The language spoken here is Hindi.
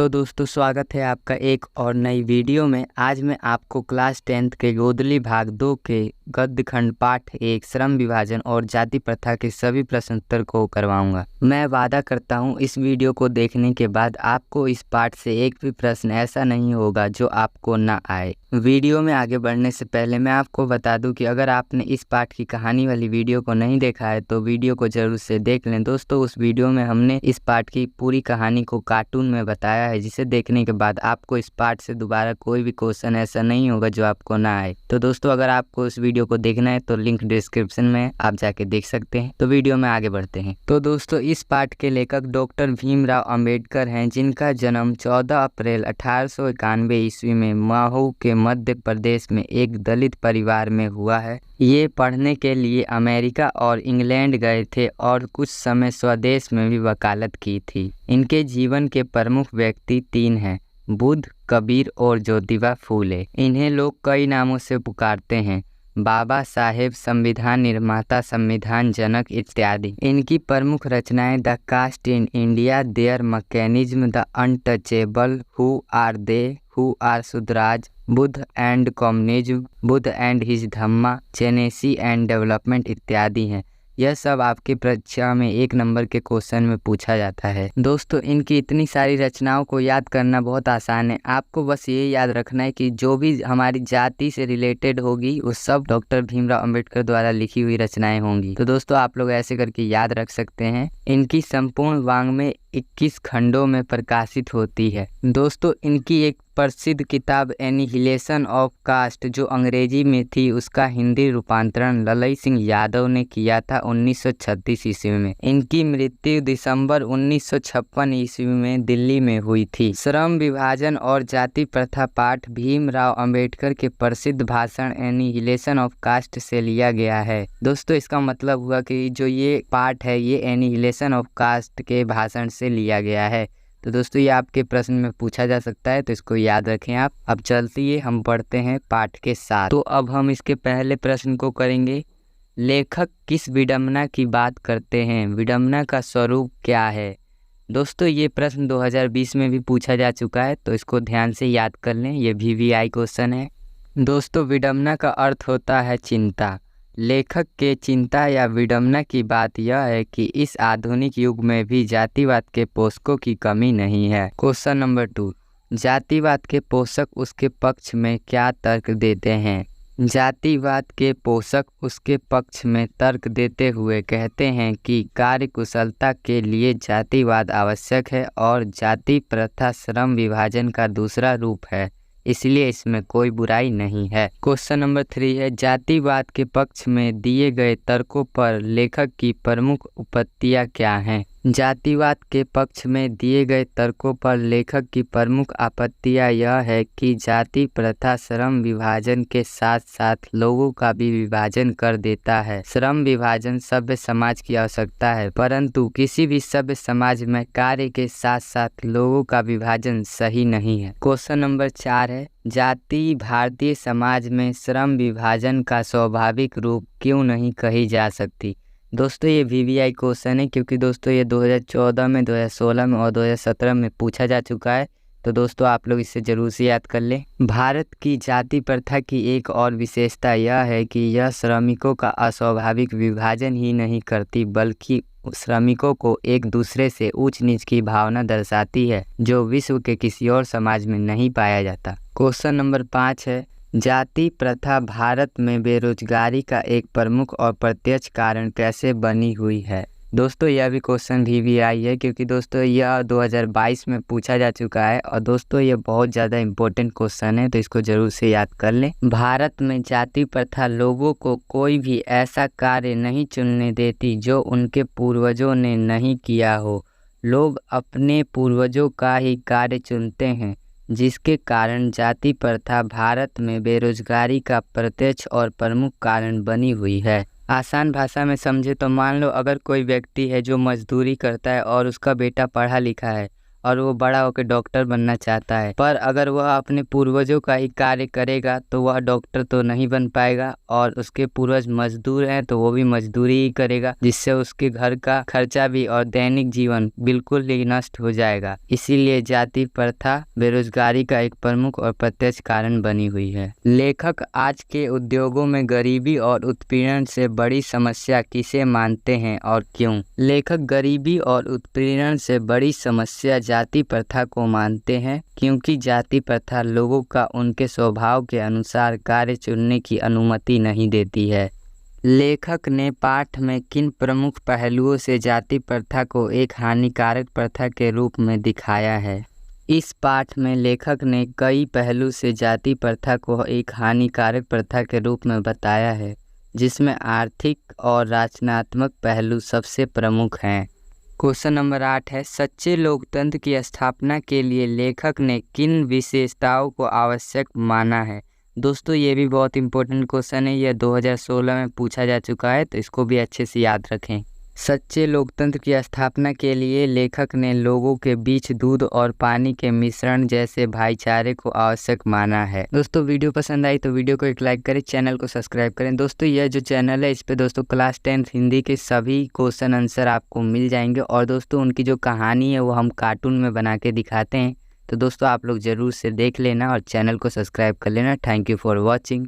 तो दोस्तों स्वागत है आपका एक और नई वीडियो में। आज मैं आपको क्लास 10th के गोदली भाग 2 के गद्य खंड पाठ 1 श्रम विभाजन और जाति प्रथा के सभी प्रश्न उत्तर को करवाऊंगा। मैं वादा करता हूं इस वीडियो को देखने के बाद आपको इस पाठ से एक भी प्रश्न ऐसा नहीं होगा जो आपको ना आए। वीडियो में आगे बढ़ने से पहले मैं आपको बता दूं कि अगर आपने इस पाठ की कहानी वाली वीडियो को नहीं देखा है तो वीडियो को जरूर से देख लें। दोस्तों उस वीडियो में हमने इस पाठ की पूरी कहानी को कार्टून में बताया है, जिसे देखने के बाद आपको इस पाठ से दोबारा कोई भी क्वेश्चन ऐसा नहीं होगा जो आपको ना आए। तो दोस्तों अगर आपको इस वीडियो को देखना है तो लिंक डिस्क्रिप्शन में आप जाके देख सकते हैं। तो वीडियो में आगे बढ़ते हैं। तो दोस्तों इस पाठ के लेखक डॉक्टर भीमराव अंबेडकर हैं, जिनका जन्म 14 अप्रैल 1891 ईस्वी में महू के मध्य प्रदेश में एक दलित परिवार में हुआ है। ये पढ़ने के लिए अमेरिका और इंग्लैंड गए थे और कुछ समय स्वदेश में भी वकालत की थी। इनके जीवन के प्रमुख व्यक्ति 3 हैं, बुद्ध, कबीर और ज्योतिबा फूले। इन्हें लोग कई नामों से पुकारते हैं, बाबा साहेब, संविधान निर्माता, संविधान जनक इत्यादि। इनकी प्रमुख रचनाएं the caste in India, their mechanism, the untouchable, who are they, who are Shudras, Buddha and communism, Buddha and his Dhamma, genesis and development इत्यादि हैं। यह सब आपकी परीक्षा में 1 नंबर के क्वेश्चन में पूछा जाता है। दोस्तों इनकी इतनी सारी रचनाओं को याद करना बहुत आसान है। आपको बस ये याद रखना है कि जो भी हमारी जाति से रिलेटेड होगी वो सब डॉक्टर भीमराव अंबेडकर द्वारा लिखी हुई रचनाएं होंगी। तो दोस्तों आप लोग ऐसे करके याद रख सकते हैं। इनकी संपूर्ण वाङ्मय 21 खंडों में प्रकाशित होती है। दोस्तों इनकी एक प्रसिद्ध किताब एनिहिलेशन ऑफ कास्ट जो अंग्रेजी में थी, उसका हिंदी रूपांतरण ललई सिंह यादव ने किया था 1936 ईस्वी में। इनकी मृत्यु दिसंबर 1956 ईस्वी में दिल्ली में हुई थी। श्रम विभाजन और जाति प्रथा पाठ भीमराव अंबेडकर के प्रसिद्ध भाषण एनिहिलेशन ऑफ कास्ट से लिया गया है। दोस्तों इसका मतलब हुआ कि जो ये पाठ है ये एनिहिलेशन ऑफ कास्ट के भाषण से लिया गया है। तो दोस्तों ये आपके प्रश्न में पूछा जा सकता है, तो इसको याद रखें आप। अब चलते हम बढ़ते हैं पाठ के साथ। तो अब हम इसके पहले प्रश्न को करेंगे, लेखक किस विडंबना की बात करते हैं? विडंबना का स्वरूप क्या है? दोस्तों ये प्रश्न 2020 में भी पूछा जा चुका है, तो इसको ध्यान से याद कर लें, ये VVI क्वेश्चन है। दोस्तों विडंबना का अर्थ होता है चिंता। लेखक के चिंता या विडंबना की बात यह है कि इस आधुनिक युग में भी जातिवाद के पोषकों की कमी नहीं है। क्वेश्चन नंबर 2, जातिवाद के पोषक उसके पक्ष में क्या तर्क देते हैं? जातिवाद के पोषक उसके पक्ष में तर्क देते हुए कहते हैं कि कार्यकुशलता के लिए जातिवाद आवश्यक है और जाति प्रथा श्रम विभाजन का दूसरा रूप है, इसलिए इसमें कोई बुराई नहीं है। क्वेश्चन नंबर 3 है, जातिवाद के पक्ष में दिए गए तर्कों पर लेखक की प्रमुख आपत्तियां क्या हैं? जातिवाद के पक्ष में दिए गए तर्कों पर लेखक की प्रमुख आपत्तियां यह है कि जाति प्रथा श्रम विभाजन के साथ साथ लोगों का भी विभाजन कर देता है। श्रम विभाजन सभ्य समाज की आवश्यकता है, परंतु किसी भी सभ्य समाज में कार्य के साथ साथ लोगों का विभाजन सही नहीं है। क्वेश्चन नंबर 4 है, जाति भारतीय समाज में श्रम विभाजन का स्वाभाविक रूप क्यों नहीं कही जा सकती? दोस्तों ये VVI क्वेश्चन है, क्योंकि दोस्तों ये 2014 में, 2016 में और 2017 में पूछा जा चुका है। तो दोस्तों आप लोग इसे जरूर से याद कर लें। भारत की जाति प्रथा की एक और विशेषता यह है कि यह श्रमिकों का अस्वाभाविक विभाजन ही नहीं करती, बल्कि श्रमिकों को एक दूसरे से ऊंच नीच की भावना दर्शाती है, जो विश्व के किसी और समाज में नहीं पाया जाता। क्वेश्चन नंबर 5 है, जाति प्रथा भारत में बेरोजगारी का एक प्रमुख और प्रत्यक्ष कारण कैसे बनी हुई है? दोस्तों यह भी क्वेश्चन VVI है, क्योंकि दोस्तों यह 2022 में पूछा जा चुका है और दोस्तों ये बहुत ज़्यादा इम्पोर्टेंट क्वेश्चन है, तो इसको जरूर से याद कर लें। भारत में जाति प्रथा लोगों को कोई भी ऐसा कार्य नहीं चुनने देती जो उनके पूर्वजों ने नहीं किया हो। लोग अपने पूर्वजों का ही कार्य चुनते हैं, जिसके कारण जाति प्रथा भारत में बेरोजगारी का प्रत्यक्ष और प्रमुख कारण बनी हुई है। आसान भाषा में समझे तो मान लो अगर कोई व्यक्ति है जो मजदूरी करता है और उसका बेटा पढ़ा लिखा है और वो बड़ा होकर डॉक्टर बनना चाहता है, पर अगर वह अपने पूर्वजों का ही कार्य करेगा तो वह डॉक्टर तो नहीं बन पाएगा, और उसके पूर्वज मजदूर हैं तो वो भी मजदूरी ही करेगा, जिससे उसके घर का खर्चा भी और दैनिक जीवन बिल्कुल ही नष्ट हो जाएगा। इसीलिए जाति प्रथा बेरोजगारी का एक प्रमुख और प्रत्यक्ष कारण बनी हुई है। लेखक आज के उद्योगों में गरीबी और उत्पीड़न से बड़ी समस्या किसे मानते हैं और क्यों? लेखक गरीबी और उत्पीड़न से बड़ी समस्या जाति प्रथा को मानते हैं, क्योंकि जाति प्रथा लोगों का उनके स्वभाव के अनुसार कार्य चुनने की अनुमति नहीं देती है। लेखक ने पाठ में किन प्रमुख पहलुओं से जाति प्रथा को एक हानिकारक प्रथा के रूप में दिखाया है? इस पाठ में लेखक ने कई पहलू से जाति प्रथा को एक हानिकारक प्रथा के रूप में बताया है, जिसमें आर्थिक और रचनात्मक पहलू सबसे प्रमुख हैं। क्वेश्चन नंबर 8 है, सच्चे लोकतंत्र की स्थापना के लिए लेखक ने किन विशेषताओं को आवश्यक माना है? दोस्तों ये भी बहुत इंपॉर्टेंट क्वेश्चन है, यह 2016 में पूछा जा चुका है, तो इसको भी अच्छे से याद रखें। सच्चे लोकतंत्र की स्थापना के लिए लेखक ने लोगों के बीच दूध और पानी के मिश्रण जैसे भाईचारे को आवश्यक माना है। दोस्तों वीडियो पसंद आई तो वीडियो को एक लाइक करें, चैनल को सब्सक्राइब करें। दोस्तों यह जो चैनल है इस पे दोस्तों क्लास 10th हिंदी के सभी क्वेश्चन आंसर आपको मिल जाएंगे, और दोस्तों उनकी जो कहानी है वो हम कार्टून में बना के दिखाते हैं, तो दोस्तों आप लोग ज़रूर से देख लेना और चैनल को सब्सक्राइब कर लेना। Thank you for watching.